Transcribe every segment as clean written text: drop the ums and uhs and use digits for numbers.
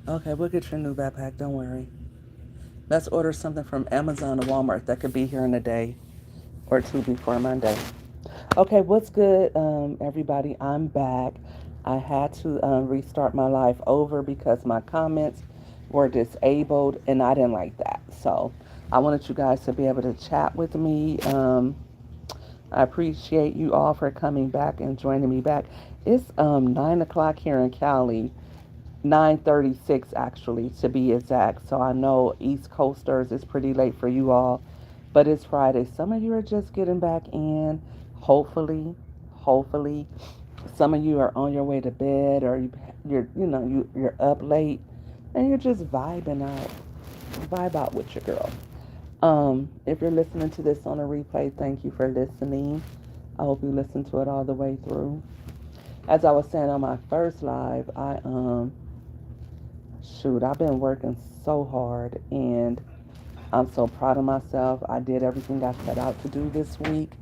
Okay, we'll get your new backpack. Don't worry. Let's order something from Amazon or Walmart that could be here in a day or two before Monday. Okay, what's good, everybody? I'm back. I had to restart my life over because my comments were disabled and I didn't like that. So I wanted you guys to be able to chat with me. I appreciate you all for coming back and joining me back. It's 9 o'clock here in Cali, 9:36 actually to be exact. So I know East Coasters is pretty late for you all, but it's Friday. Some of you are just getting back in. Hopefully, some of you are on your way to bed, or you're up late, and you're just vibe out with your girl. If you're listening to this on a replay, thank you for listening. I hope you listened to it all the way through. As I was saying on my first live, I've been working so hard and I'm so proud of myself. I did everything I set out to do this week,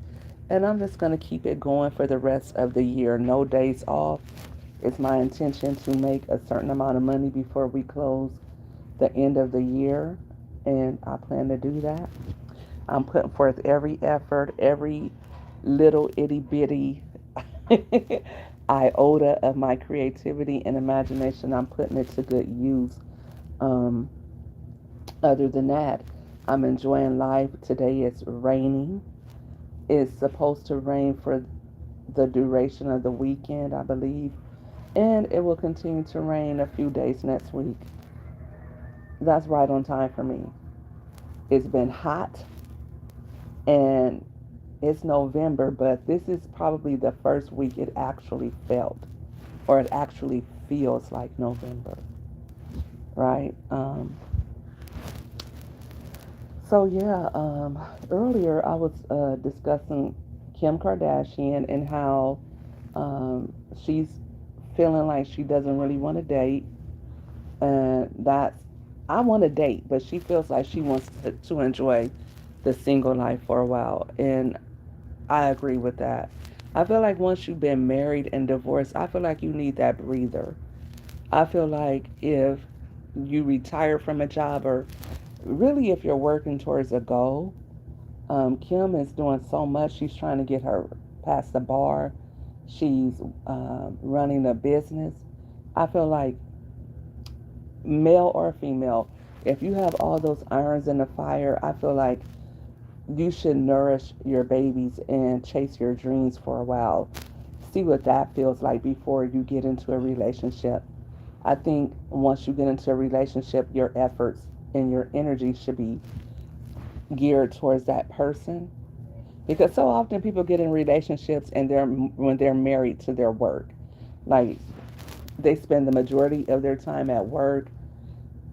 and I'm just going to keep it going for the rest of the year. No days off. It's my intention to make a certain amount of money before we close the end of the year, and I plan to do that. I'm putting forth every effort, every little itty bitty iota of my creativity and imagination. I'm putting it to good use. Um, Other than that, I'm enjoying life. Today it's raining. It's supposed to rain for the duration of the weekend, I believe, and it will continue to rain a few days next week. That's right on time for me. It's been hot and it's November, but this is probably the first week it actually felt or it actually feels like November, right? Earlier I was discussing Kim Kardashian and how she's feeling like she doesn't really want to date, and that's I want to date, but she feels like she wants to enjoy the single life for a while, and I agree with that. I feel like once you've been married and divorced, I feel like you need that breather. I feel like if you retire from a job or really if you're working towards a goal, Kim is doing so much. She's trying to get her past the bar. She's running a business. I feel like male or female, if you have all those irons in the fire, I feel like you should nourish your babies and chase your dreams for a while. See what that feels like before you get into a relationship. I think once you get into a relationship, your efforts and your energy should be geared towards that person. Because so often people get in relationships and when they're married to their work, like they spend the majority of their time at work.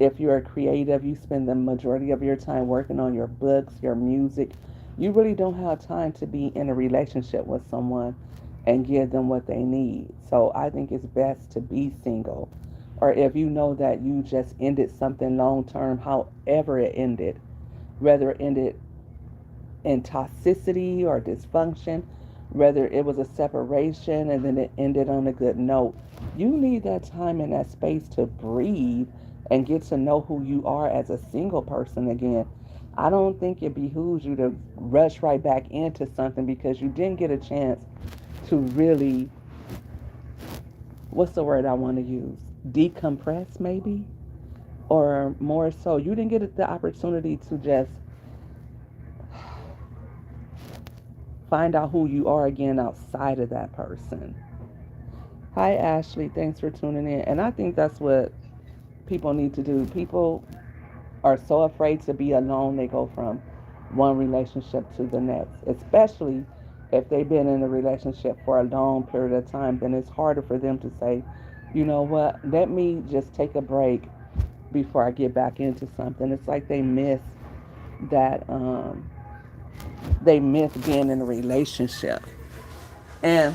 If you're a creative, you spend the majority of your time working on your books, your music. You really don't have time to be in a relationship with someone and give them what they need. So I think it's best to be single. Or if you know that you just ended something long term, however it ended, whether it ended in toxicity or dysfunction, whether it was a separation and then it ended on a good note, you need that time and that space to breathe and get to know who you are as a single person again. I don't think it behooves you to rush right back into something because you didn't get a chance to really, what's the word I want to use? Decompress, maybe? Or more so, you didn't get the opportunity to just find out who you are again outside of that person. Hi, Ashley. Thanks for tuning in. And I think that's what people need to do. People are so afraid to be alone, they go from one relationship to the next, especially if they've been in a relationship for a long period of time. Then it's harder for them to say, you know what, let me just take a break before I get back into something. It's like that, they miss being in a relationship. And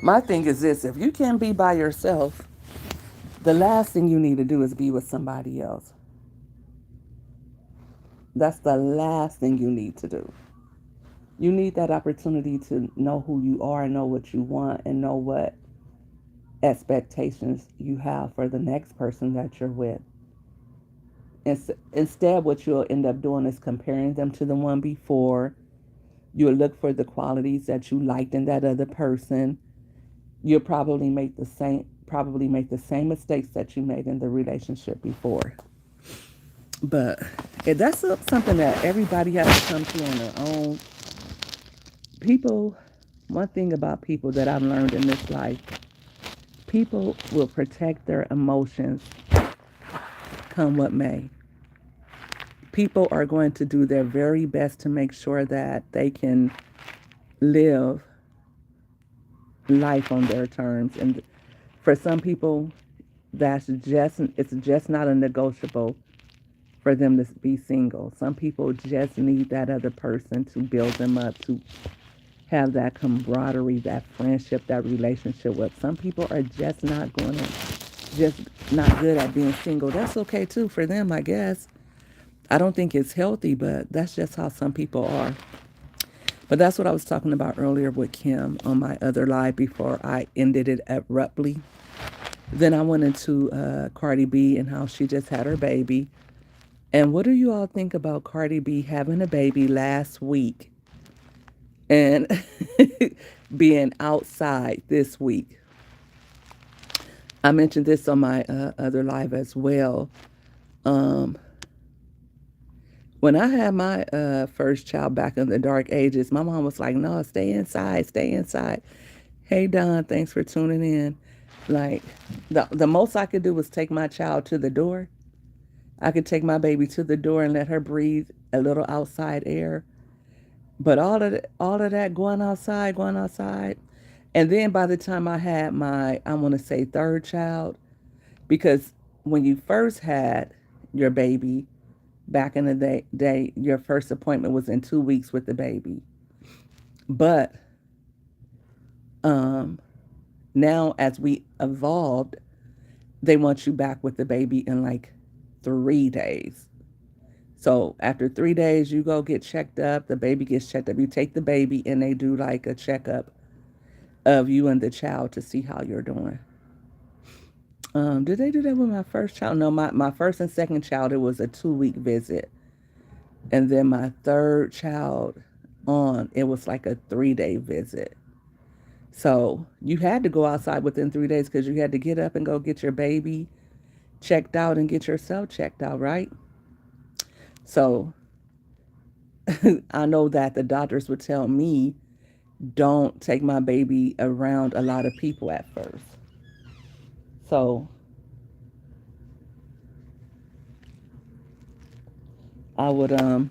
my thing is this: if you can't be by yourself, the last thing you need to do is be with somebody else. That's the last thing you need to do. You need that opportunity to know who you are, know what you want, and know what expectations you have for the next person that you're with. Instead, what you'll end up doing is comparing them to the one before. You'll look for the qualities that you liked in that other person. You'll probably make the same mistakes that you made in the relationship before. But that's something that everybody has to come to on their own. People, one thing about people that I've learned in this life, people will protect their emotions come what may. People are going to do their very best to make sure that they can live life on their terms. And for some people, it's just not a negotiable for them to be single. Some people just need that other person to build them up, to have that camaraderie, that friendship, that relationship with. Some people are just not good at being single. That's okay too for them, I guess. I don't think it's healthy, but that's just how some people are. But that's what I was talking about earlier with Kim on my other live before I ended it abruptly. Then I went into Cardi B and how she just had her baby. And what do you all think about Cardi B having a baby last week and being outside this week? I mentioned this on my other live as well. Um, when I had my first child back in the dark ages, my mom was like, no, stay inside, stay inside. Hey, Don, thanks for tuning in. Like, the most I could do was take my child to the door. I could take my baby to the door and let her breathe a little outside air. But all of that going outside, and then by the time I had my, I want to say third child, because when you first had your baby back in the day, your first appointment was in 2 weeks with the baby. But um, now as we evolved, they want you back with the baby in like 3 days. So after 3 days, you go get checked up. The baby gets checked up. You take the baby and they do like a checkup of you and the child to see how you're doing. Did they do that with my first child? No, my first and second child, it was a 2 week visit. And then my third child it was like a 3 day visit. So you had to go outside within 3 days because you had to get up and go get your baby checked out and get yourself checked out, right? So I know that the doctors would tell me don't take my baby around a lot of people at first. So I would um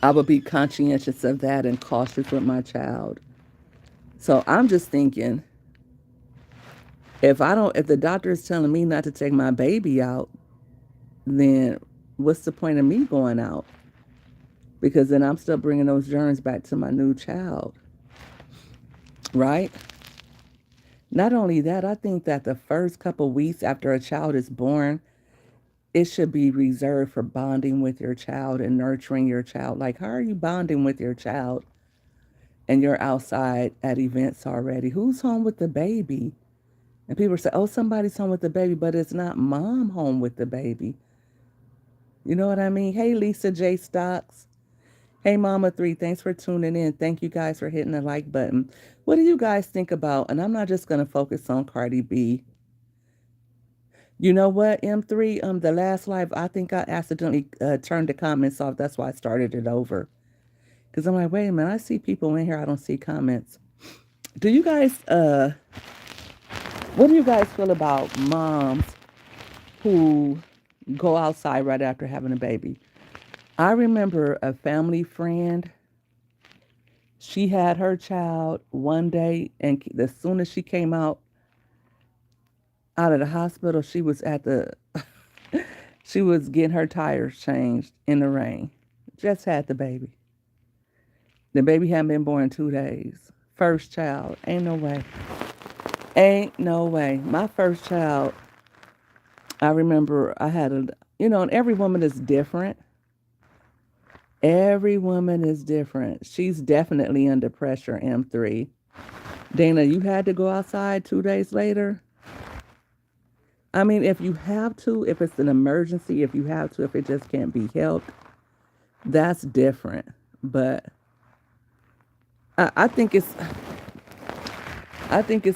I would be conscientious of that and cautious with my child. So I'm just thinking if the doctor is telling me not to take my baby out, then what's the point of me going out? Because then I'm still bringing those germs back to my new child, right? Not only that, I think that the first couple weeks after a child is born, it should be reserved for bonding with your child and nurturing your child. Like, how are you bonding with your child and you're outside at events already? Who's home with the baby? And people say, oh, somebody's home with the baby, but it's not mom home with the baby. You know what I mean? Hey, Lisa J. Stocks. Hey, Mama 3, thanks for tuning in. Thank you guys for hitting the like button. What do you guys think about? And I'm not just going to focus on Cardi B. You know what, M3? The last live, I think I accidentally turned the comments off. That's why I started it over. Because I'm like, wait a minute, I see people in here. I don't see comments. Do you guys, what do you guys feel about moms who go outside right after having a baby? I remember a family friend. She had her child one day, and as soon as she came out of the hospital, she was getting her tires changed in the rain. Just had the baby. The baby hadn't been born 2 days. First child. Ain't no way. Ain't no way. My first child, I remember and every woman is different. Every woman is different. She's definitely under pressure, M3. Dana, you had to go outside 2 days later. I mean, if you have to, if it's an emergency, if you have to, if it just can't be helped, that's different. But I think it's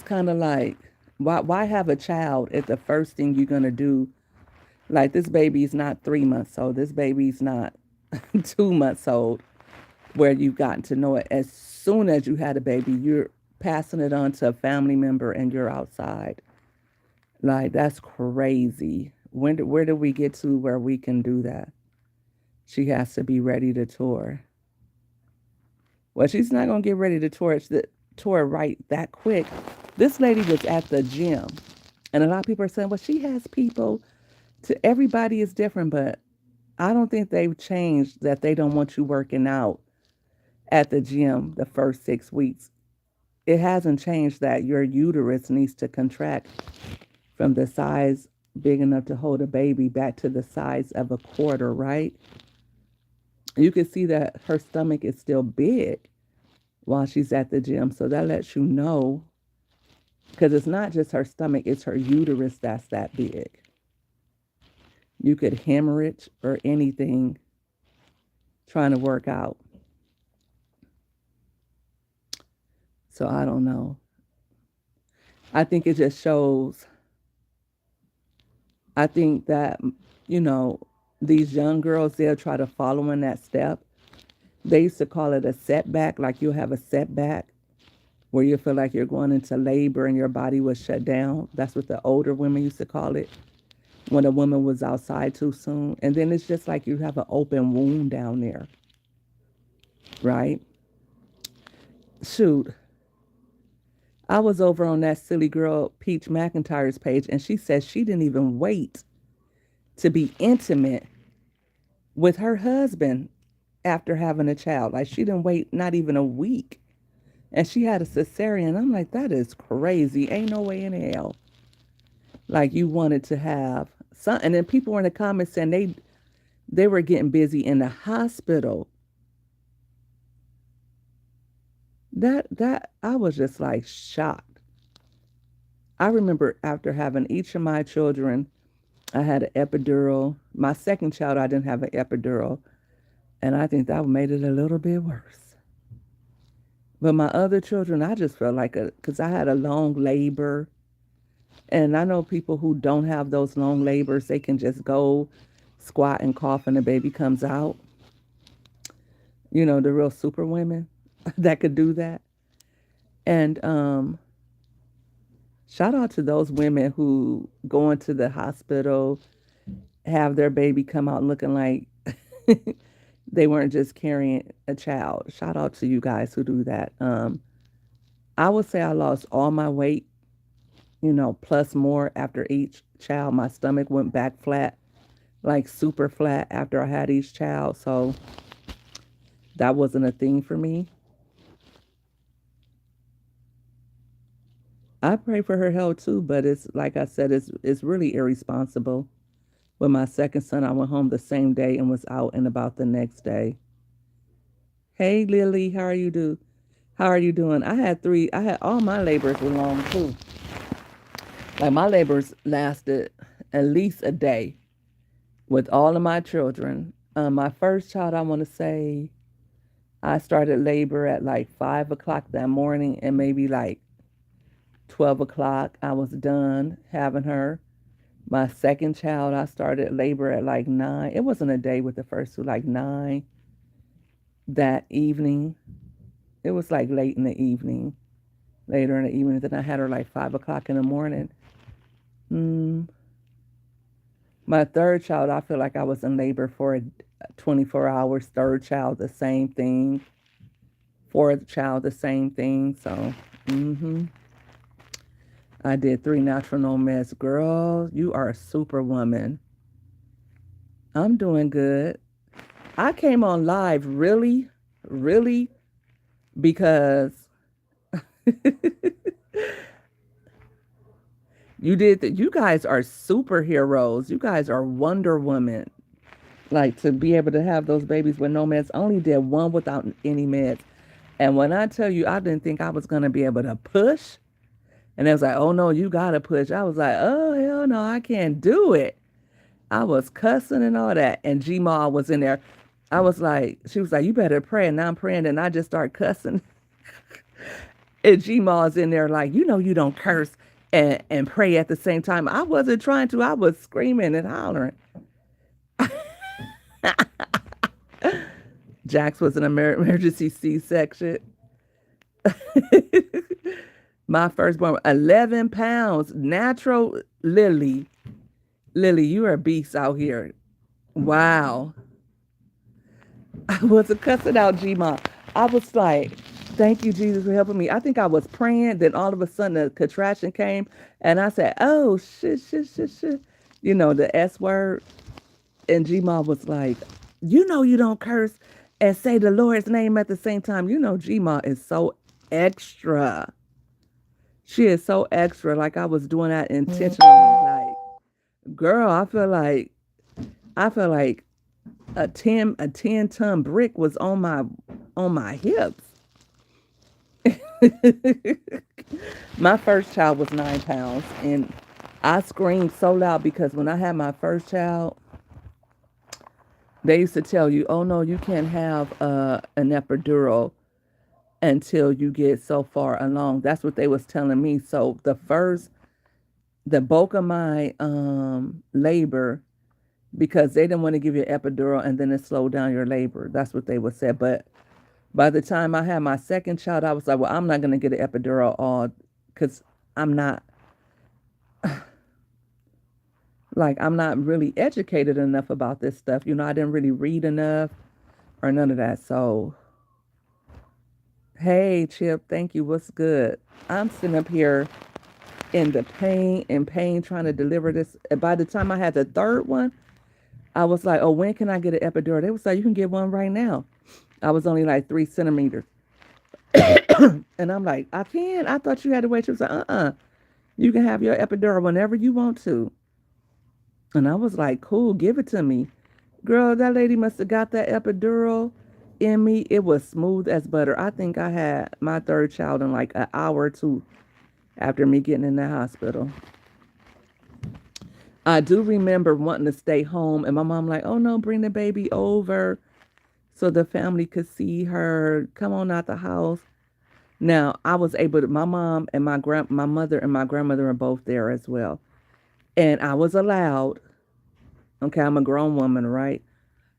kind of like, why have a child if the first thing you're gonna do, like this baby's not 3 months old, this baby's not 2 months old, where you've gotten to know it. As soon as you had a baby, you're passing it on to a family member and you're outside. Like, that's crazy. Where do we get to where we can do that? She has to be ready to tour. Well, she's not gonna get ready to tour right that quick. This lady was at the gym, and a lot of people are saying, "Well, she has people." To everybody is different, but I don't think they've changed that they don't want you working out at the gym the first 6 weeks. It hasn't changed that your uterus needs to contract from the size big enough to hold a baby back to the size of a quarter, right? You can see that her stomach is still big while she's at the gym. So that lets you know, because it's not just her stomach, it's her uterus that's that big. You could hemorrhage or anything trying to work out. So I don't know. I think it just shows, I think that, you know, these young girls, they'll try to follow in that step. They used to call it a setback, like you have a setback where you feel like you're going into labor and your body was shut down. That's what the older women used to call it, when a woman was outside too soon. And then it's just like you have an open wound down there, right? Shoot. I was over on that silly girl, Peach McIntyre's page, and she said she didn't even wait to be intimate with her husband after having a child. Like, she didn't wait not even a week. And she had a cesarean. I'm like, that is crazy. Ain't no way in hell. Like, you wanted to have some. And then people were in the comments saying they were getting busy in the hospital. That I was just like shocked. I remember after having each of my children, I had an epidural. My second child, I didn't have an epidural, and I think that made it a little bit worse. But my other children, I just felt like because I had a long labor, and I know people who don't have those long labors, they can just go squat and cough, and the baby comes out. You know, the real super women that could do that. And shout out to those women who go into the hospital, have their baby come out looking like they weren't just carrying a child. Shout out to you guys who do that. I would say I lost all my weight, you know, plus more after each child. My stomach went back flat, like super flat after I had each child. So that wasn't a thing for me. I pray for her health too, but it's like I said, it's really irresponsible. With my second son, I went home the same day and was out and about the next day. Hey Lily, how are you doing? I had all my labors were long too. Like, my labors lasted at least a day with all of my children. My first child, I want to say I started labor at like 5 o'clock that morning, and maybe like 12 o'clock I was done having her. My second child, I started labor at like 9. It wasn't a day with the first two, like 9 that evening. It was like late in the evening, later in the evening. Then I had her like 5 o'clock in the morning. Mm. My third child, I feel like I was in labor for 24 hours. Third child, the same thing. Fourth child, the same thing. So, I did 3 natural nomads. Girl, you are a superwoman. I'm doing good. I came on live really, because you did that. You guys are superheroes. You guys are Wonder Woman. Like, to be able to have those babies with no meds. I only did one without any meds. And when I tell you, I didn't think I was going to be able to push. And they was like, oh no, you got to push. I was like, oh, hell no, I can't do it. I was cussing and all that. And G-Ma was in there. I was like, she was like, you better pray. And I'm praying. And I just start cussing. And G-Ma's in there like, you don't curse and pray at the same time. I wasn't trying to. I was screaming and hollering. Jax was an emergency C-section. My firstborn, 11 pounds, natural Lily. Lily, you are a beast out here. Wow. I wasn't cussing out G-Ma. I was like, thank you, Jesus, for helping me. I think I was praying. Then all of a sudden, the contraction came. And I said, oh, shit, shit, shit, shit. The S word. And G-Ma was like, you don't curse and say the Lord's name at the same time. G-Ma is so extra. She is so extra. Like I was doing that intentionally. Like, girl, I feel like a 10-ton brick was on my hips. My first child was 9 pounds, and I screamed so loud because when I had my first child, they used to tell you, oh no, you can't have an epidural until you get so far along. That's what they was telling me. So the bulk of my labor, because they didn't want to give you an epidural and then it slowed down your labor. That's what they would say. But by the time I had my second child, I was like, well, I'm not going to get an epidural all because I'm not I'm not really educated enough about this stuff. I didn't really read enough or none of that. So, hey, Chip, thank you. What's good? I'm sitting up here in the pain, trying to deliver this. And by the time I had the third one, I was like, oh, when can I get an epidural? They was like, you can get one right now. I was only like 3 centimeters. And I'm like, I can. I thought you had to wait. She was like, you can have your epidural whenever you want to. And I was like, cool, give it to me. Girl, that lady must have got that epidural in me. It was smooth as butter. I think I had my third child in like an hour or two after me getting in the hospital. I do remember wanting to stay home, and my mom like, oh no, bring the baby over so the family could see her. Come on out the house. Now I was able to. My mom and my mother and my grandmother are both there as well, and I was allowed. Okay, I'm a grown woman, right?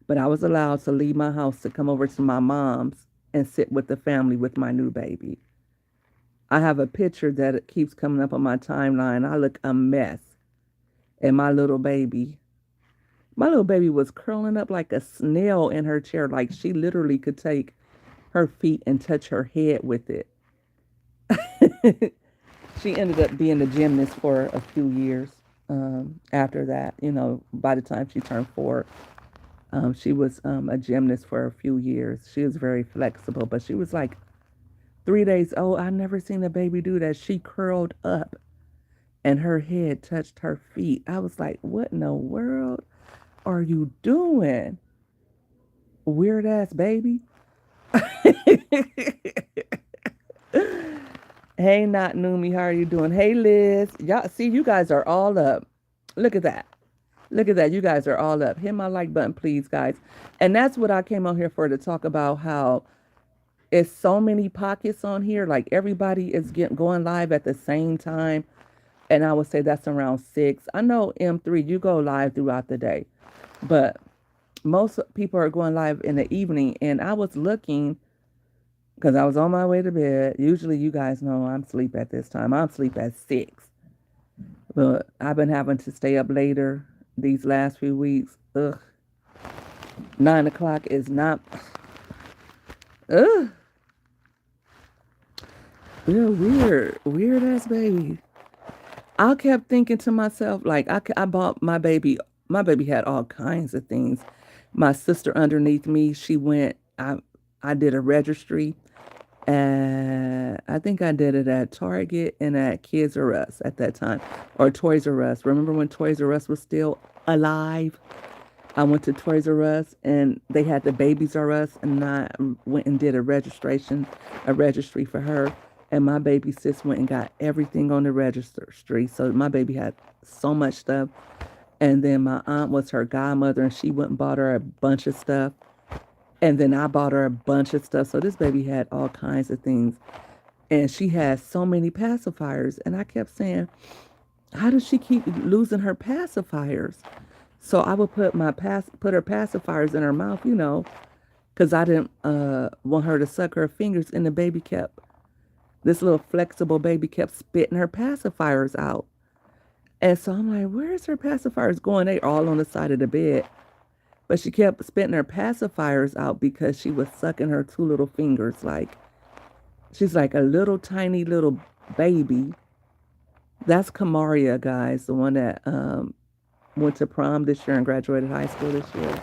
But I was allowed to leave my house to come over to my mom's and sit with the family with my new baby. I have a picture that keeps coming up on my timeline. I look a mess. And my little baby was curling up like a snail in her chair. Like she literally could take her feet and touch her head with it. She ended up being a gymnast for a few years after that. By the time she turned 4, she was a gymnast for a few years. She was very flexible, but she was like 3 days old. I never seen a baby do that. She curled up and her head touched her feet. I was like, what in the world are you doing? Weird ass baby. Hey, not Numi, how are you doing? Hey, Liz. Y'all see, you guys are all up. Look at that. Look at that. You guys are all up. Hit my like button, please, guys. And that's what I came on here for, to talk about how it's so many pockets on here. Like everybody is going live at the same time. And I would say that's around 6. I know M3, you go live throughout the day. But most people are going live in the evening. And I was looking because I was on my way to bed. Usually you guys know I'm asleep at this time. I'm asleep at 6. But I've been having to stay up later these last few weeks. Ugh. 9 o'clock is not. Ugh. You're weird. Weird ass baby. I kept thinking to myself, like, I bought my baby. My baby had all kinds of things. My sister underneath me, she went, I did a registry. And I think I did it at Target and at Kids R Us at that time. Or Toys R Us. Remember when Toys R Us was still alive? I went to Toys R Us and they had the Babies R Us, and I went and did a registry for her. And my baby sis went and got everything on the registry. So my baby had so much stuff. And then my aunt was her godmother, and she went and bought her a bunch of stuff. And then I bought her a bunch of stuff. So this baby had all kinds of things. And she had so many pacifiers. And I kept saying, how does she keep losing her pacifiers? So I would put her pacifiers in her mouth, because I didn't want her to suck her fingers, and the baby kept this little flexible baby kept spitting her pacifiers out. And so I'm like, where's her pacifiers going? They all on the side of the bed. But she kept spitting her pacifiers out because she was sucking her two little fingers. Like, she's like a little tiny little baby. That's Kamaria, guys, the one that went to prom this year and graduated high school this year.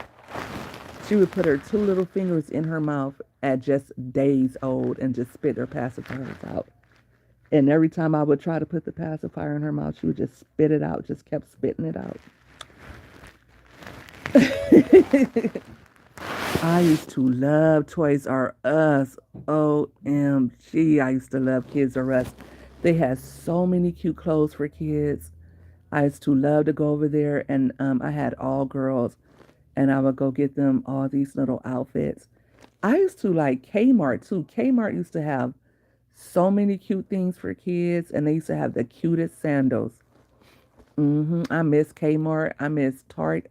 She would put her two little fingers in her mouth at just days old and just spit her pacifiers out. And every time I would try to put the pacifier in her mouth, she would just spit it out, just kept spitting it out. I used to love Toys R Us. OMG. I used to love Kids R Us. They had so many cute clothes for kids. I used to love to go over there, and I had all girls, and I would go get them all these little outfits. I used to like Kmart too. Kmart used to have so many cute things for kids, and they used to have the cutest sandals. I miss Kmart. I miss Tart.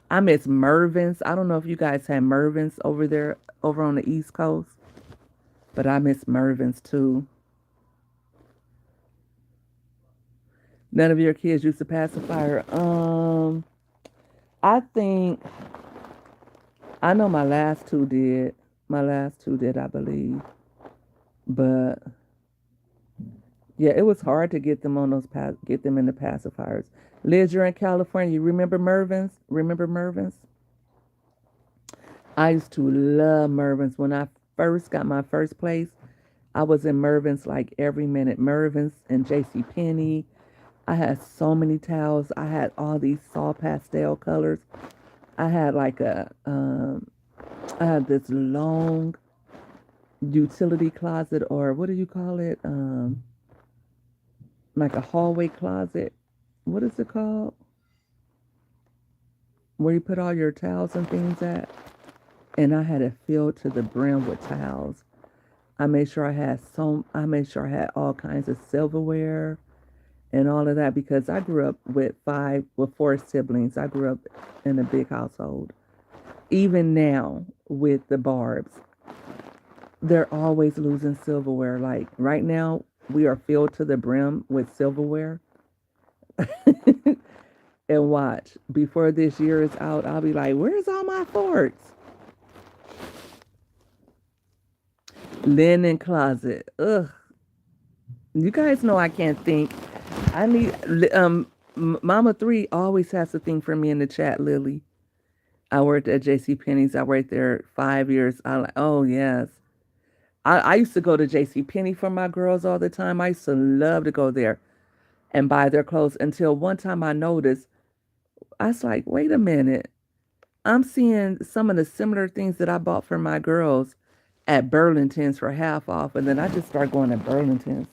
I miss Mervyn's. I don't know if you guys had Mervyn's over there, over on the East Coast, but I miss Mervyn's too. None of your kids used a pacifier. I think I know my last two did. My last two did, I believe. But yeah, it was hard to get them on get them in the pacifiers. Liz, you're in California. You remember Mervyn's? Remember Mervyn's? I used to love Mervyn's. When I first got my first place, I was in Mervyn's like every minute. Mervyn's and J.C. Penney. I had so many towels. I had all these soft pastel colors. I had I had this long utility closet, or what do you call it? Like a hallway closet. What is it called? Where you put all your towels and things at. And I had it filled to the brim with towels. I made sure I had all kinds of silverware and all of that, because I grew up with four siblings. I grew up in a big household. Even now with the Barbs, they're always losing silverware. Like right now, we are filled to the brim with silverware. And watch, before this year is out, I'll be like, where's all my forks? Linen closet. Ugh. You guys know I can't think. I need Mama Three always has a thing for me in the chat, Lily. I worked at J.C. Penney's. I worked there 5 years. I like, oh yes. I used to go to J.C. Penney for my girls all the time. I used to love to go there and buy their clothes, until one time I noticed, I was like, wait a minute. I'm seeing some of the similar things that I bought for my girls at Burlington's for half off. And then I just started going to Burlington's.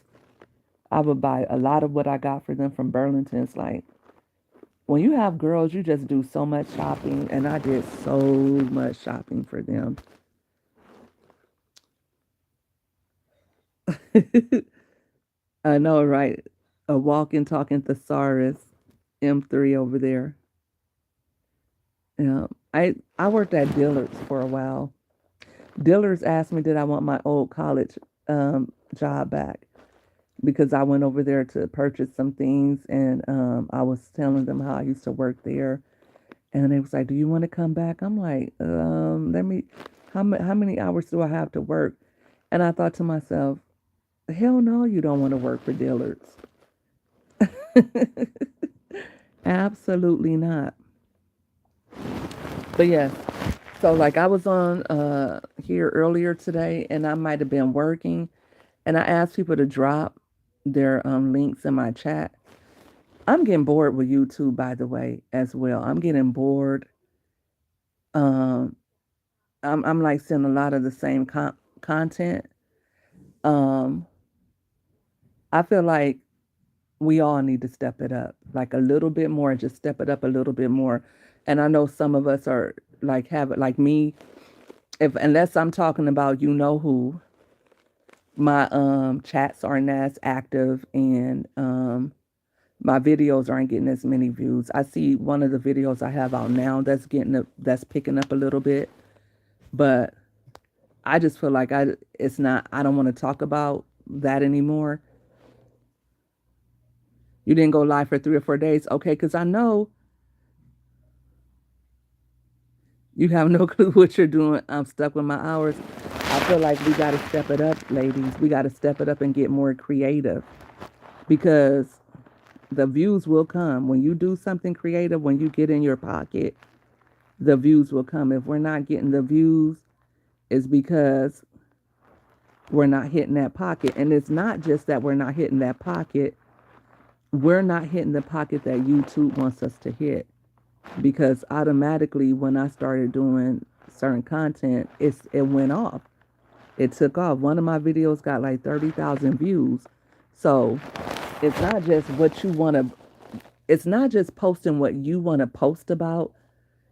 I would buy a lot of what I got for them from Burlington's. Like, when you have girls, you just do so much shopping. And I did so much shopping for them. I know, right? A walking, talking thesaurus, M3 over there. Yeah, I worked at Dillard's for a while. Dillard's asked me, did I want my old college job back, because I went over there to purchase some things, and I was telling them how I used to work there, and they was like, "Do you want to come back?" I'm like, let me. How many hours do I have to work? And I thought to myself, hell no, you don't want to work for Dillard's. Absolutely not. But yes, so like I was on here earlier today, and I might have been working, and I asked people to drop their links in my chat. I'm getting bored with YouTube, by the way, as well. I'm getting bored. Um, I'm like seeing a lot of the same content. Um, I feel like we all need to step it up, like a little bit more, just step it up a little bit more. And I know some of us are like have it like me. If unless I'm talking about you know who, my chats aren't as active and my videos aren't getting as many views. I see one of the videos I have out now that's picking up a little bit, but I just feel like it's not I don't want to talk about that anymore. You didn't go live for 3 or 4 days. Okay, because I know you have no clue what you're doing. I'm stuck with my hours. I feel like we got to step it up, ladies. We got to step it up and get more creative because the views will come. When you do something creative, when you get in your pocket, the views will come. If we're not getting the views, it's because we're not hitting that pocket. And it's not just that we're not hitting that pocket, we're not hitting the pocket that YouTube wants us to hit. Because automatically, when I started doing certain content, it went off. It took off. One of my videos got like 30,000 views. So it's not just what you want to, it's not just posting what you want to post about.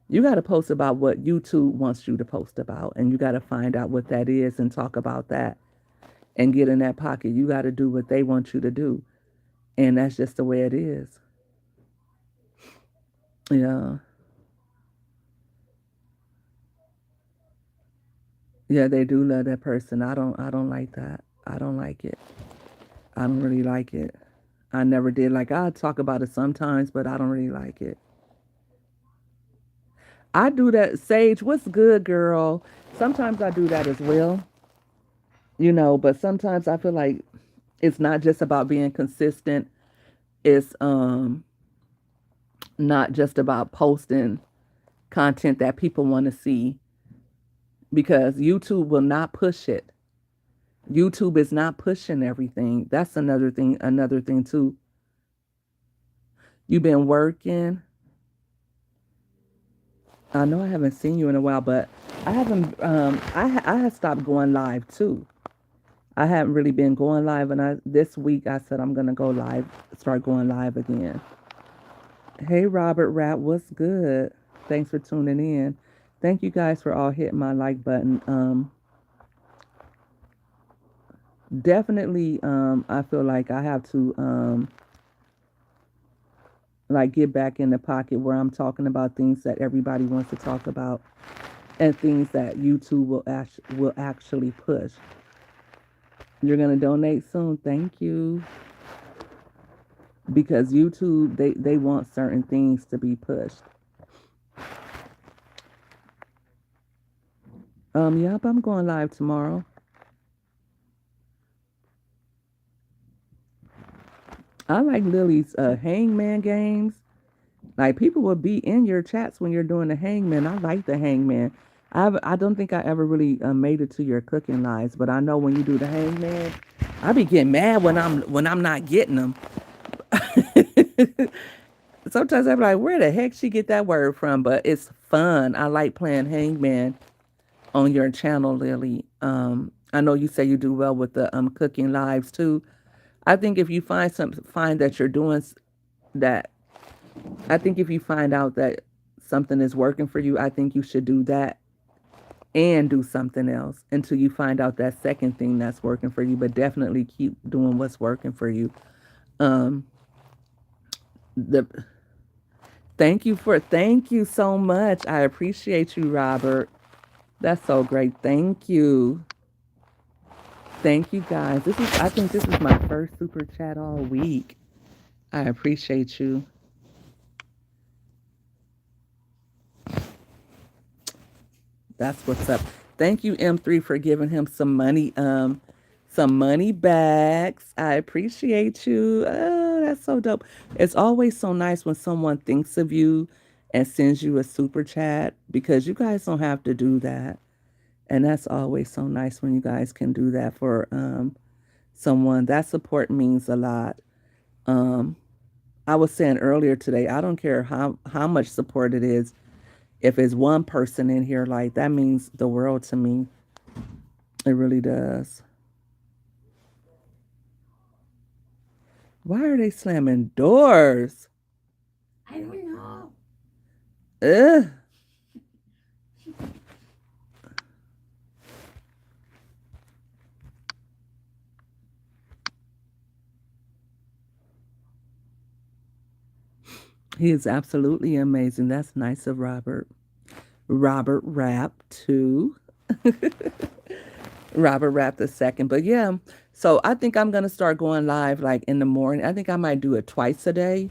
You got to post about what YouTube wants you to post about. And you got to find out what that is and talk about that and get in that pocket. You got to do what they want you to do. And that's just the way it is. Yeah. Yeah, they do love that person. I don't like that. I don't like it. I don't really like it. I never did. Like I talk about it sometimes, but I don't really like it. I do that. Sage, what's good, girl? Sometimes I do that as well, but sometimes I feel like it's not just about being consistent. It's not just about posting content that people want to see because YouTube will not push it. YouTube is not pushing everything. That's another thing too. You've been working. I know I haven't seen you in a while, but I haven't. I had stopped going live too. I haven't really been going live, and I this week I said I'm gonna go live, start going live again. Hey, Robert Rat, what's good? Thanks for tuning in. Thank you guys for all hitting my like button. Definitely, I feel like I have to like get back in the pocket where I'm talking about things that everybody wants to talk about and things that YouTube will actually push. You're gonna donate soon. Thank you. Because YouTube they want certain things to be pushed. Yep, I'm going live tomorrow. I like Lily's hangman games. Like people will be in your chats when you're doing the hangman. I like the hangman. I don't think I ever really made it to your cooking lives, but I know when you do the hangman, I be getting mad when I'm not getting them. Sometimes I'm like, where the heck she get that word from? But it's fun. I like playing hangman on your channel, Lily. I know you say you do well with the cooking lives too. I think if you find that you're doing that, I think if you find out that something is working for you, I think you should do that and do something else until you find out that second thing that's working for you. But definitely keep doing what's working for you. Um, the thank you so much. I appreciate you, Robert. That's so great. Thank you. Thank you guys. I think this is my first super chat all week. I appreciate you. That's what's up. Thank you, M3, for giving him some money bags. I appreciate you. Oh, that's so dope. It's always so nice when someone thinks of you and sends you a super chat because you guys don't have to do that. And that's always so nice when you guys can do that for someone. That support means a lot. Um, I was saying earlier today, I don't care how much support it is. If it's one person in here, like that means the world to me. It really does. Why are they slamming doors? I don't know. Ugh. He is absolutely amazing. That's nice of Robert. Robert Rapp too. Robert Rapp the second. But yeah, so I think I'm gonna start going live like in the morning. I think I might do it twice a day.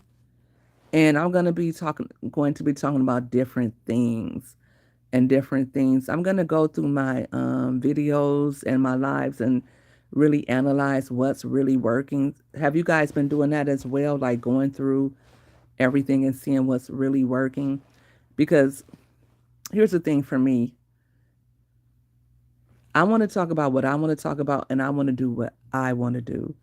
And I'm going to be talking about different things and different things. I'm gonna go through my videos and my lives and really analyze what's really working. Have you guys been doing that as well? Like going through everything and seeing what's really working? Because here's the thing for me. I want to talk about what I want to talk about and I want to do what I want to do.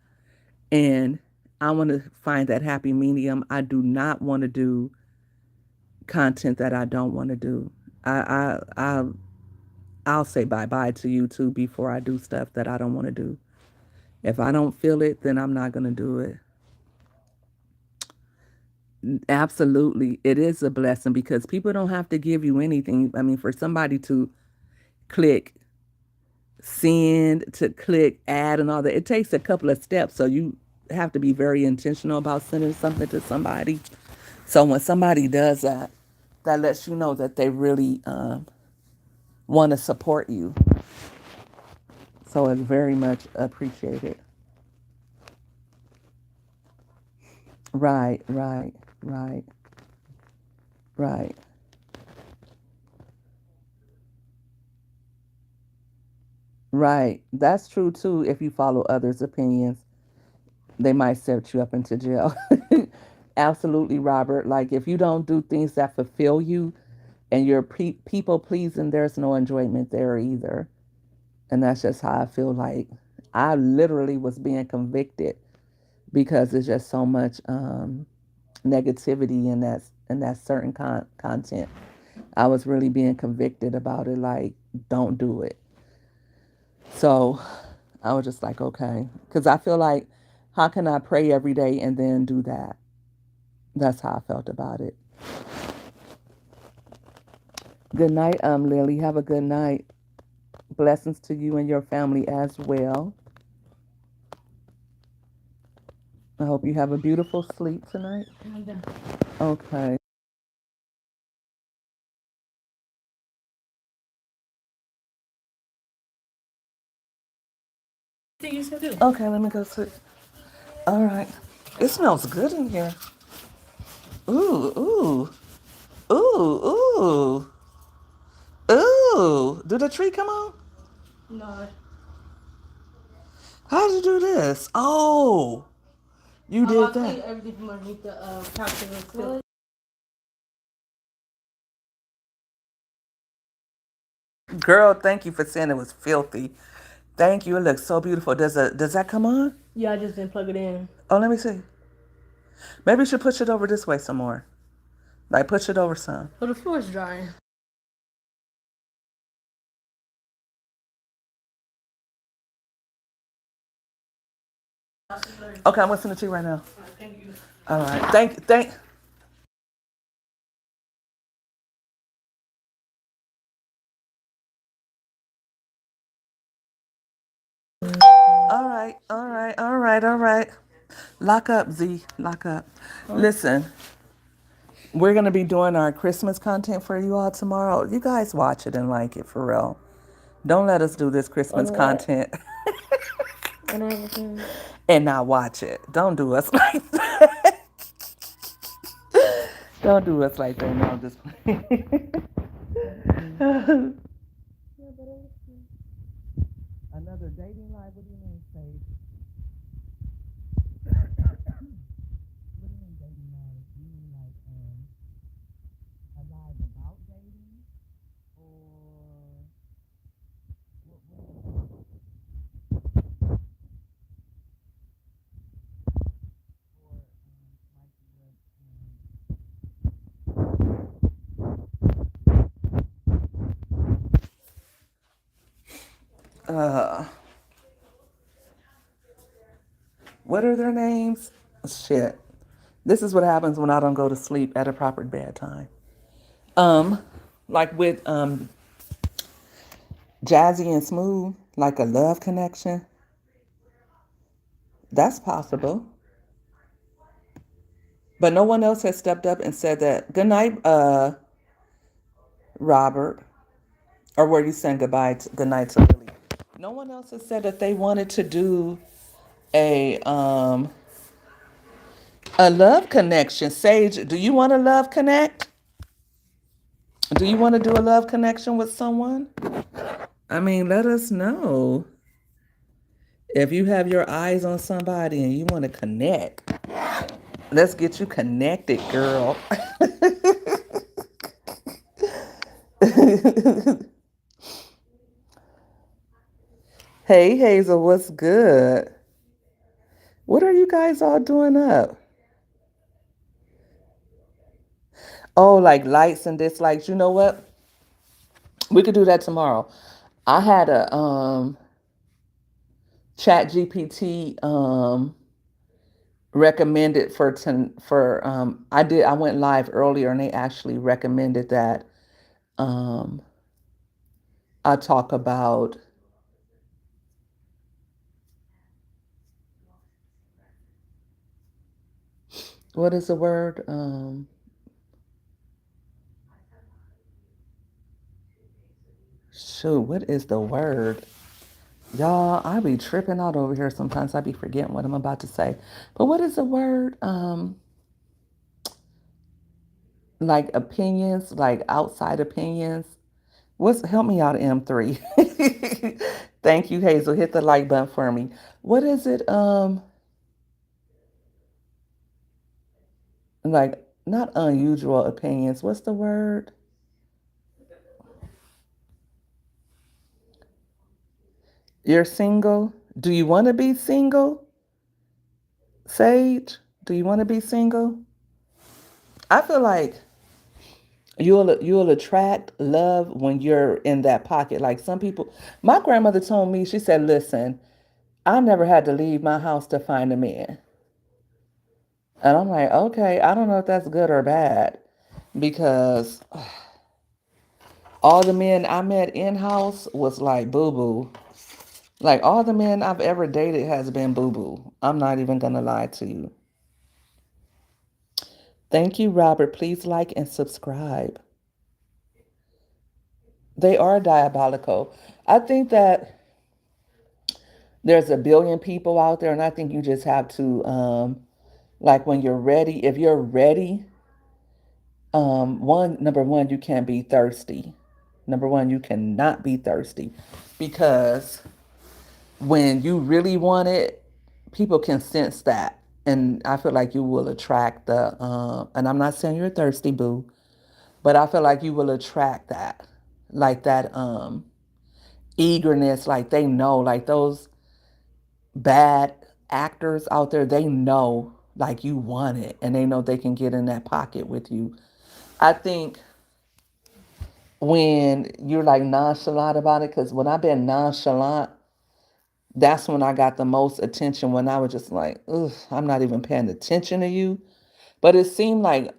And I want to find that happy medium. I do not want to do content that I don't want to do. I'll say bye bye to YouTube before I do stuff that I don't want to do. If I don't feel it, then I'm not going to do it. Absolutely. It is a blessing because people don't have to give you anything. I mean, for somebody to click send, to click add, and all that, it takes a couple of steps. So you have to be very intentional about sending something to somebody. So when somebody does that, that lets you know that they really want to support you. So it's very much appreciated. Right, right, right, right, right. That's true too. If you follow others' opinions, they might set you up into jail. Absolutely, Robert. Like if you don't do things that fulfill you and you're people pleasing, there's no enjoyment there either. And that's just how I feel like I literally was being convicted because there's just so much negativity in that certain content. I was really being convicted about it, like, don't do it. So I was just like, okay. Because I feel like, how can I pray every day and then do that? That's how I felt about it. Good night, Lily. Have a good night. Blessings to you and your family as well. I hope you have a beautiful sleep tonight. Okay. Okay, let me go sleep. All right. It smells good in here. Ooh, ooh, ooh, ooh, ooh. Did the tree come on? No. How did you do this? Oh, you did I that. cleaned everything from underneath the couch and still. Girl, thank you for saying it was filthy. Thank you. It looks so beautiful. Does that come on? Yeah, I just didn't plug it in. Oh, let me see. Maybe you should push it over this way some more. Like push it over some. But the floor is drying. Okay, I'm listening to you right now. All right. Thank. All right. All right. All right. All right. Lock up, Z. Lock up. Listen, we're gonna be doing our Christmas content for you all tomorrow. You guys watch it and like it for real. Don't let us do this Christmas content and not watch it. Don't do us like that. Don't do us like that. No, just another dating live. What do you mean, Sage? What do you mean dating live? Do you mean like a live about dating or what or like uh, what are their names? Shit. This is what happens when I don't go to sleep at a proper bedtime. Um, like with Jazzy and Smooth, like a love connection. That's possible. But no one else has stepped up and said that. Good night, Robert. Or were you saying good night to Lily? No one else has said that they wanted to do a um a love connection. Sage, do you want a love connect? Do you want to do a love connection with someone? I mean, let us know. If you have your eyes on somebody and you want to connect, let's get you connected, girl. Hey, Hazel, what's good? What are you guys all doing up? Oh, like likes and dislikes. You know what? We could do that tomorrow. I had a Chat GPT recommended for I went live earlier and they actually recommended that um I talk about what is the word? Shoot, what is the word? Y'all, I be tripping out over here sometimes. I be forgetting what I'm about to say. But what is the word? Like opinions, like outside opinions. What's help me out, M3? Thank you, Hazel. Hit the like button for me. What is it? Like not unusual opinions. What's the word? You're single. Do you want to be single? Sage, do you want to be single? I feel like you'll attract love when you're in that pocket. Like some people, my grandmother told me, she said, "Listen, I never had to leave my house to find a man." And I'm like, okay, I don't know if that's good or bad because all the men I met in house was like boo boo. Like all the men I've ever dated has been boo boo. I'm not even gonna lie to you. Thank you, Robert. Please like and subscribe. They are diabolical. I think that there's a billion people out there, and I think you just have to, like, when you're ready, if you're ready, number one, you can't be thirsty. Number one, you cannot be thirsty because when you really want it, people can sense that. And I feel like you will attract and I'm not saying you're thirsty, boo, but I feel like you will attract that, like that, eagerness, like they know, like those bad actors out there, they know like you want it and they know they can get in that pocket with you. I think when you're like nonchalant about it, because when I've been nonchalant, that's when I got the most attention when I was just like, ugh, I'm not even paying attention to you. But it seemed like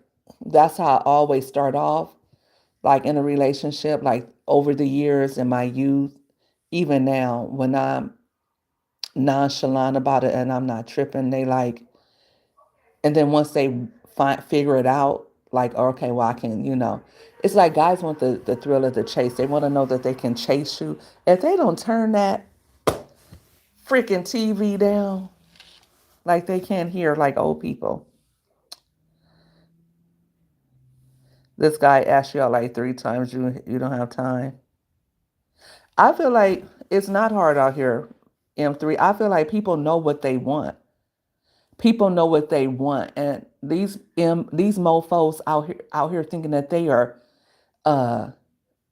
that's how I always start off, like in a relationship, like over the years in my youth, even now, when I'm nonchalant about it and I'm not tripping, they like, and then once they figure it out, like, okay, well, I can, it's like guys want the thrill of the chase. They want to know that they can chase you. If they don't turn that freaking TV down, like they can't hear like old people. This guy asked you out like 3 times. You don't have time. I feel like it's not hard out here, M3. I feel like people know what they want. People know what they want, and these mofo's out here thinking that they are uh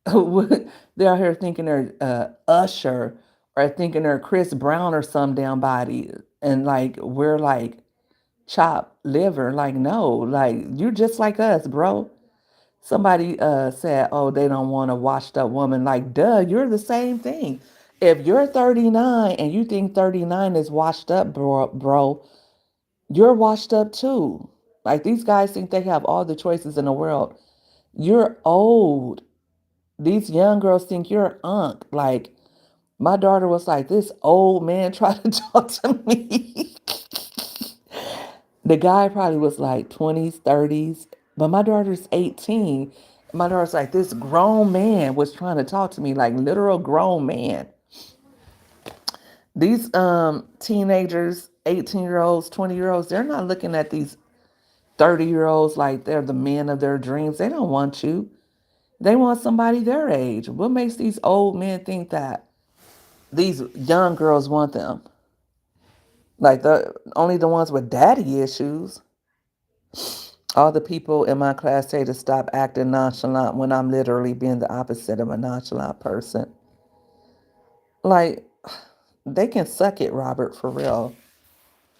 they're out here thinking they're Usher or thinking they're Chris Brown or some damn body, and like we're like chopped liver. Like no, like you're just like us, bro. Somebody said, "Oh, they don't want a washed up woman." Like, duh, you're the same thing. If you're 39 and you think 39 is washed up, bro, you're washed up too. Like these guys think they have all the choices in the world. You're old. These young girls think you're unk. Like my daughter was like, this old man tried to talk to me. The guy probably was like 20s, 30s, but my daughter's 18. My daughter's like, this grown man was trying to talk to me, like literal grown man. These teenagers, 18-year-olds, 20-year-olds, they're not looking at these 30-year-olds like they're the men of their dreams. They don't want you. They want somebody their age. What makes these old men think that these young girls want them? Like the only the ones with daddy issues. All the people in my class say to stop acting nonchalant when I'm literally being the opposite of a nonchalant person. Like they can suck it, Robert, for real.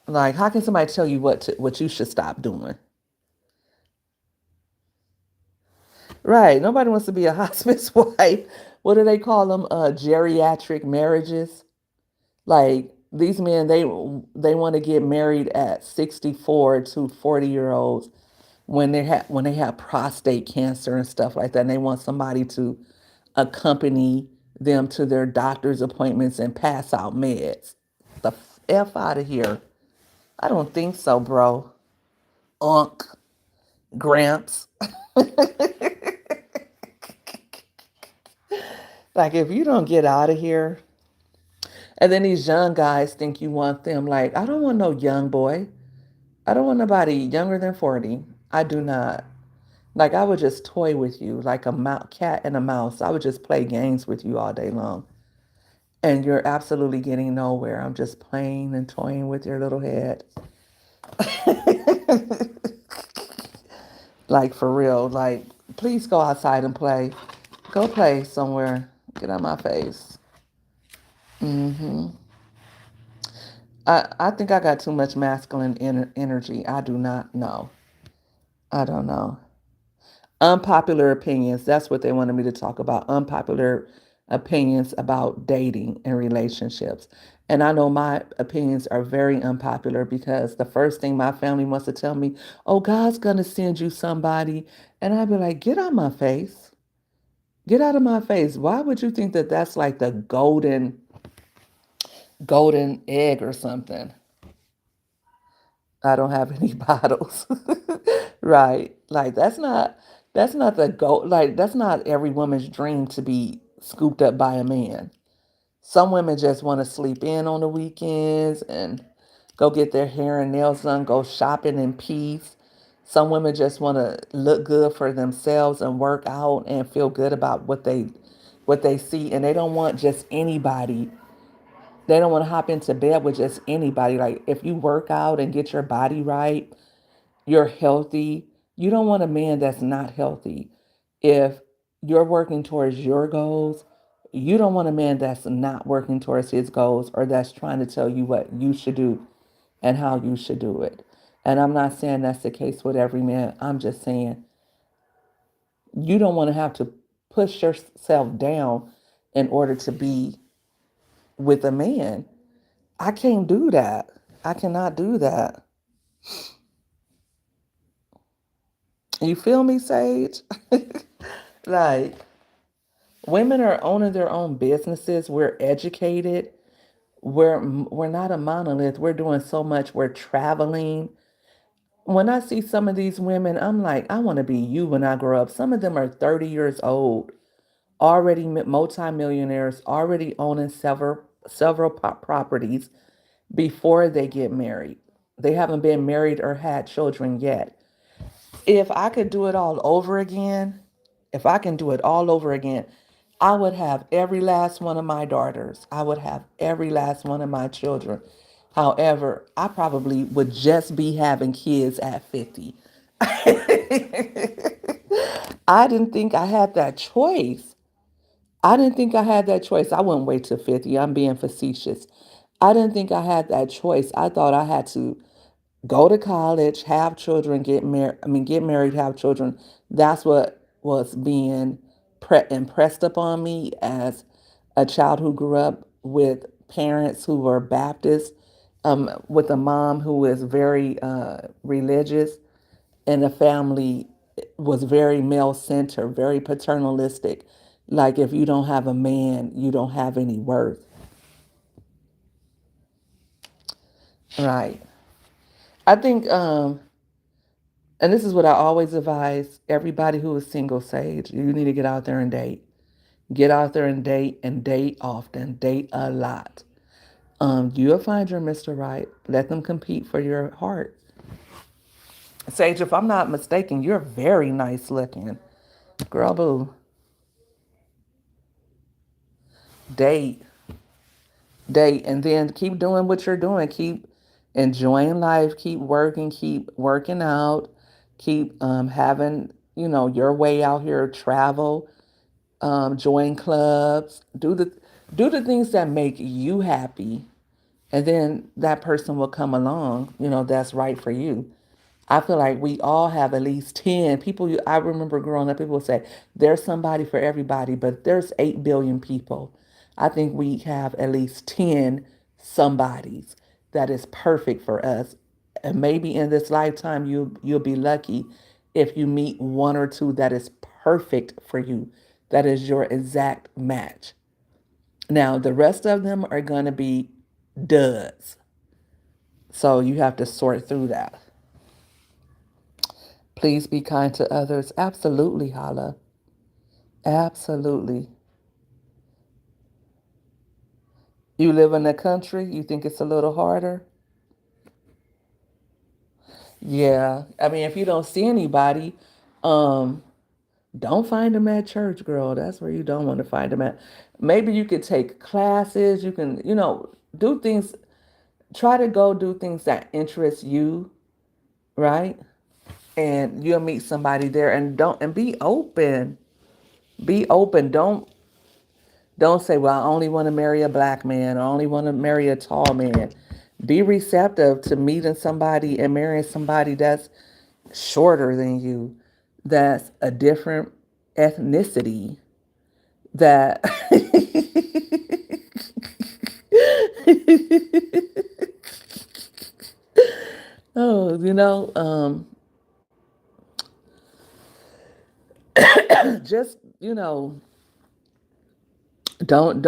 Like how can somebody tell you what you should stop doing? Right. Nobody wants to be a hospice wife. What do they call them? Geriatric marriages. Like these men, they want to get married at 64 to 40-year olds when they have prostate cancer and stuff like that, and they want somebody to accompany them to their doctor's appointments and pass out meds. The f out of here. I don't think so, bro. Unk, Gramps. Like if you don't get out of here, and then these young guys think you want them. Like I don't want no young boy. I don't want nobody younger than 40. I do not. Like I would just toy with you like a cat and a mouse. I would just play games with you all day long. And you're absolutely getting nowhere. I'm just playing and toying with your little head. Like for real. Like please go outside and play. Go play somewhere. Get out my face. Hmm. I think I got too much masculine energy. I do not know. I don't know. Unpopular opinions. That's what they wanted me to talk about. Unpopular opinions about dating and relationships. And I know my opinions are very unpopular because the first thing my family wants to tell me, oh, God's going to send you somebody. And I'd be like, get out of my face. Get out of my face. Why would you think that that's like the golden egg or something? I don't have any bottles. Right. Like that's not the goal. Like that's not every woman's dream to be scooped up by a man. Some women just want to sleep in on the weekends and go get their hair and nails done, go shopping in peace. Some women just want to look good for themselves and work out and feel good about what they see, and they don't want just anybody. They don't want to hop into bed with just anybody. Like if you work out and get your body right, you're healthy. You don't want a man that's not healthy. If you're working towards your goals, you don't want a man that's not working towards his goals or that's trying to tell you what you should do and how you should do it. And I'm not saying that's the case with every man. I'm just saying you don't want to have to push yourself down in order to be with a man. I can't do that. I cannot do that. You feel me, Sage? Like, women are owning their own businesses. We're educated. We're not a monolith. We're doing so much. We're traveling. When I see some of these women, I'm like, I want to be you when I grow up. Some of them are 30 years old, already multimillionaires, already owning several properties before they get married. They haven't been married or had children yet. If I could do it all over again, if I can do it all over again, I would have every last one of my daughters. I would have every last one of my children. However, I probably would just be having kids at 50. I didn't think I had that choice. I didn't think I had that choice. I wouldn't wait till 50. I'm being facetious. I didn't think I had that choice. I thought I had to go to college, have children, get married, have children. That's what was being impressed upon me as a child who grew up with parents who are Baptist, with a mom who is very religious, and the family was very male centered, very paternalistic. Like if you don't have a man, you don't have any worth. Right. I think, and this is what I always advise everybody who is single, Sage. You need to get out there and date. Get out there and date often. Date a lot. You'll find your Mr. Right. Let them compete for your heart. Sage, if I'm not mistaken, you're very nice looking. Girl, boo. Date. Date. And then keep doing what you're doing. Keep enjoying life. Keep working. Keep working out. Keep having, your way out here. Travel. Join clubs. Do the things that make you happy. And then that person will come along, that's right for you. I feel like we all have at least 10 people. I remember growing up, people would say, there's somebody for everybody, but there's 8 billion people. I think we have at least 10 somebodies that is perfect for us. And maybe in this lifetime, you'll be lucky if you meet one or two that is perfect for you, that is your exact match. Now, the rest of them are going to be duds. So you have to sort through that. Please be kind to others. Absolutely, Hala. Absolutely. You live in the country, you think it's a little harder? Yeah. I mean, if you don't see anybody, um, don't find them at church, girl. That's where you don't want to find them at. Maybe you could take classes. You can, do things, try to go do things that interest you, right? And you'll meet somebody there, and be open. Be open. Don't say, well, I only want to marry a black man. I only want to marry a tall man. Be receptive to meeting somebody and marrying somebody that's shorter than you, that's a different ethnicity, that oh, just, don't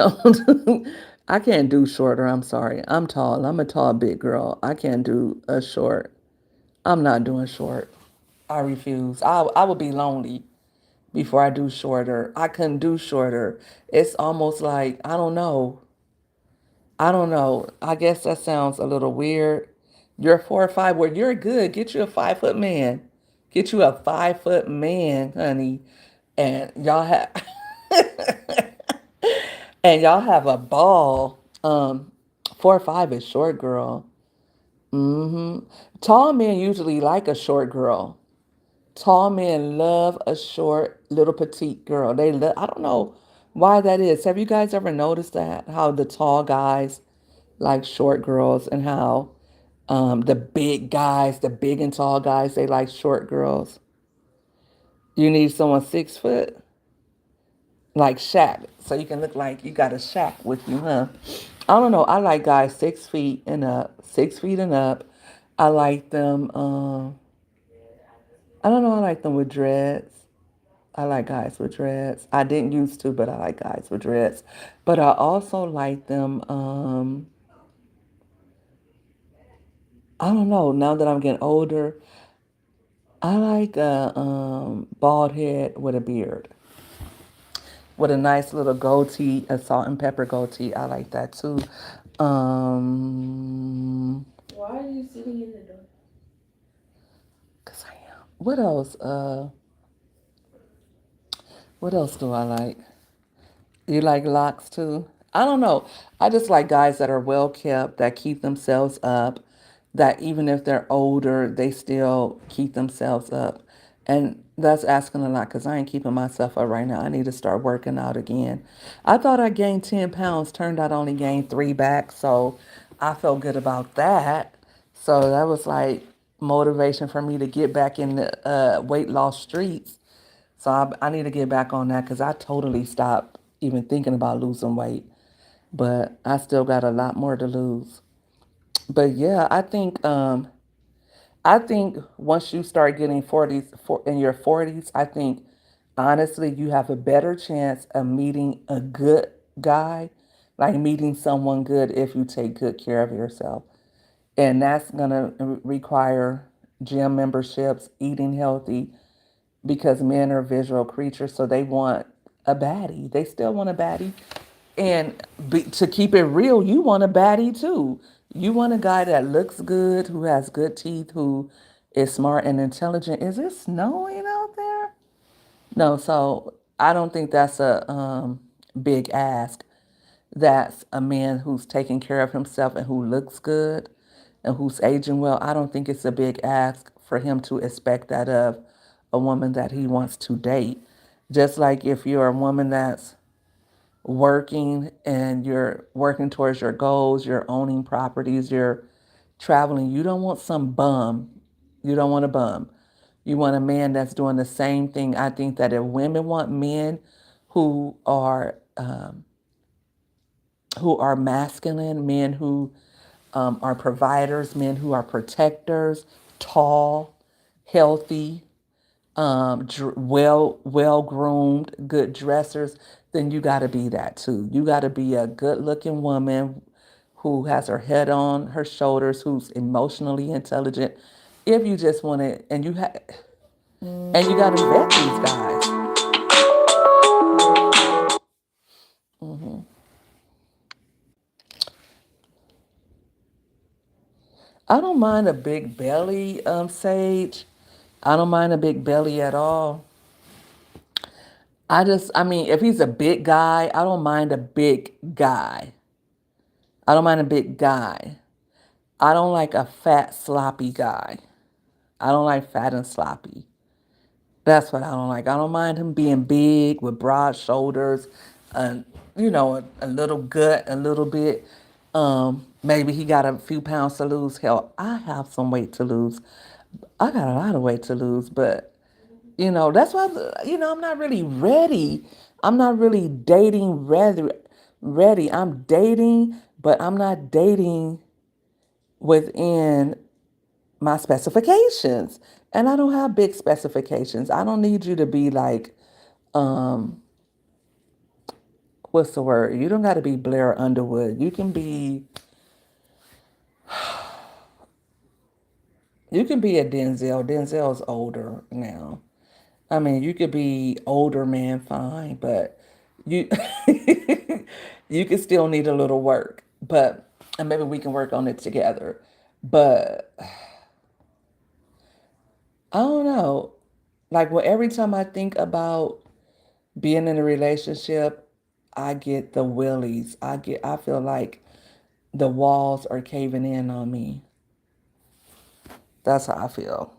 I can't do shorter. I'm sorry. I'm tall. I'm a tall big girl. I can't do a short. I'm not doing short. I refuse. I would be lonely before I do shorter. I couldn't do shorter. It's almost like I don't know. I don't know. I guess that sounds a little weird. You're 4 or 5. Well, you're good. Get you a 5 foot man. Get you a 5 foot man, honey, and y'all have and y'all have a ball. 4 or 5 is short, girl. Tall men usually like a short girl. Tall men love a short, little petite girl. They love. I don't know why that is. Have you guys ever noticed that? How the tall guys like short girls, and how the big guys, the big and tall guys, they like short girls. You need someone 6 foot, like Shaq, so you can look like you got a Shaq with you, huh? I don't know. I like guys 6 feet and up, 6 feet and up. I like them. I don't know. I like them with dreads. I like guys with dreads. I didn't used to, but I like guys with dreads. But I also like them. I don't know. Now that I'm getting older, I like a bald head with a beard, with a nice little goatee, a salt and pepper goatee. I like that too. Um, Why are you sitting in the door? Cause I am. What else? What else do I like? You like locks too? I don't know. I just like guys that are well kept, that keep themselves up, that even if they're older, they still keep themselves up. And that's asking a lot because I ain't keeping myself up right now. I need to start working out again. I thought I gained 10 pounds, turned out I only gained 3 back. So I felt good about that. So that was like motivation for me to get back in the weight loss streets. So I need to get back on that because I totally stopped even thinking about losing weight. but I still got a lot more to lose. But yeah, I think once you start getting 40s in your 40s, I think honestly you have a better chance of meeting a good guy, like meeting someone good if you take good care of yourself. And that's going to require gym memberships, eating healthy, because men are visual creatures, so they want a baddie. They still want a baddie. And to keep it real, you want a baddie too. You want a guy that looks good, who has good teeth, who is smart and intelligent. Is it snowing out there? No, so I don't think that's a big ask. That's a man who's taking care of himself and who looks good and who's aging well. I don't think it's a big ask for him to expect that of a woman that he wants to date. Just like if you're a woman that's working and you're working towards your goals, you're owning properties, you're traveling, you don't want some bum. You don't want a bum. You want a man that's doing the same thing. I think that if women want men who are masculine, men who are providers, men who are protectors, tall, healthy, well groomed, good dressers, then you got to be that too. You got to be a good looking woman who has her head on her shoulders, who's emotionally intelligent. If you just want to, and you got to vet these guys. I don't mind a big belly, Sage. I don't mind a big belly at all. I mean, if he's a big guy, I don't mind a big guy. I don't mind a big guy. I don't like a fat, sloppy guy. I don't like fat and sloppy. That's what I don't like. I don't mind him being big with broad shoulders, and a little gut, a little bit. Maybe he got a few pounds to lose. Hell, I have some weight to lose. I got a lot of weight to lose, but that's why I'm not really ready. I'm not really dating ready. I'm dating, but I'm not dating within my specifications. And I don't have big specifications. I don't need you to be like, um, what's the word? You don't got to be Blair Underwood. You can be a Denzel. Denzel's older now. I mean, you could be older man fine, but you you could still need a little work. But and maybe we can work on it together. But I don't know. Like, well, every time I think about being in a relationship, I get the willies. I feel like the walls are caving in on me. That's how I feel.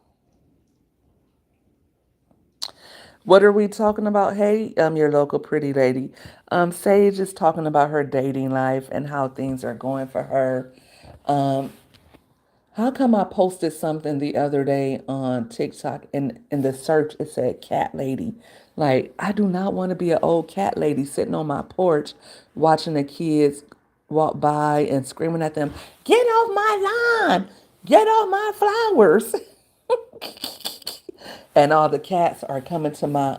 What are we talking about? Hey, your local pretty lady. Sage is talking about her dating life and how things are going for her. Um, how come I posted something the other day on TikTok and in the search it said cat lady? Like, I do not want to be an old cat lady sitting on my porch watching the kids walk by and screaming at them, "Get off my lawn! Get off my flowers!" And all the cats are coming to my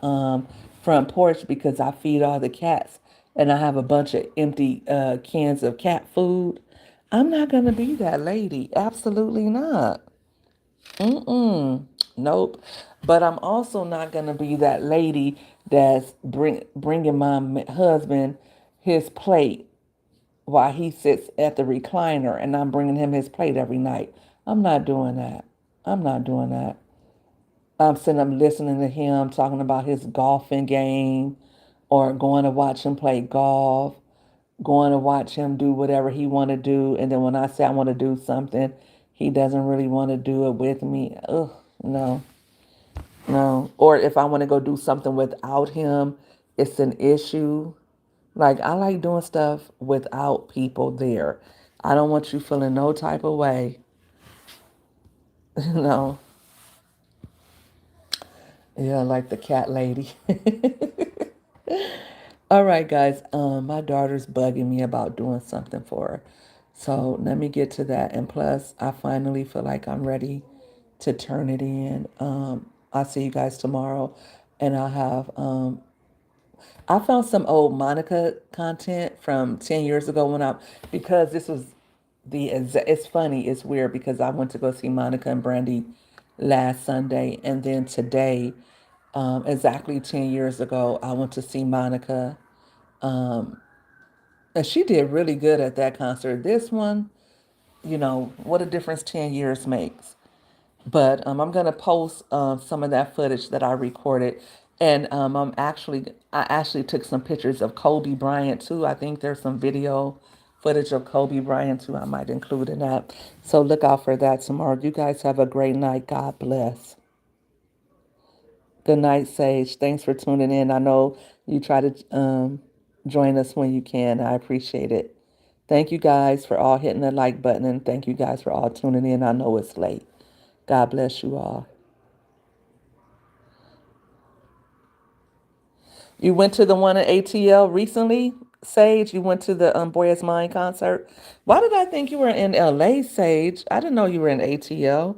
front porch because I feed all the cats and I have a bunch of empty cans of cat food. I'm not gonna be that lady. Absolutely not. Mm-mm. Nope. But I'm also not gonna be that lady that's bringing my husband his plate while he sits at the recliner and I'm bringing him his plate every night. I'm not doing that. I'm not doing that. I'm sitting up listening to him talking about his golfing game or going to watch him play golf, going to watch him do whatever he want to do. And then when I say I want to do something, he doesn't really want to do it with me. Ugh, no, no. Or if I want to go do something without him, it's an issue. Like, I like doing stuff without people there. I don't want you feeling no type of way. No. Yeah, like the cat lady. All right, guys. My daughter's bugging me about doing something for her. So let me get to that. And plus, I finally feel like I'm ready to turn it in. I'll see you guys tomorrow. And I'll have I found some old Monica content from 10 years ago because this was it's funny, it's weird because I went to go see Monica and Brandy last Sunday, and then today, exactly 10 years ago, I went to see Monica, and she did really good at that concert. This one, what a difference 10 years makes. But I'm gonna post some of that footage that I recorded, and I actually took some pictures of Kobe Bryant too. I think there's some video footage of Kobe Bryant too. I might include in that. So look out for that tomorrow. You guys have a great night. God bless. Good night, Sage. Thanks for tuning in. I know you try to join us when you can. I appreciate it. Thank you guys for all hitting the like button, and thank you guys for all tuning in. I know it's late. God bless you all. You went to the one at ATL recently, Sage? You went to the Boy Is Mine concert? Why did I think you were in LA, Sage? I didn't know you were in ATL.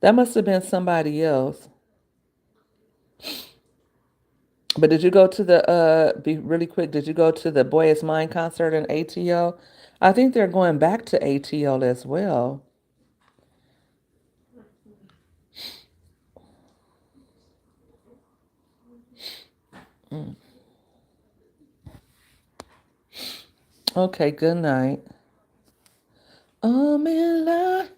That must have been somebody else. But did you go to be really quick, did you go to the Boy Is Mine concert in ATL? I think they're going back to ATL as well. Okay, good night. I'm in love.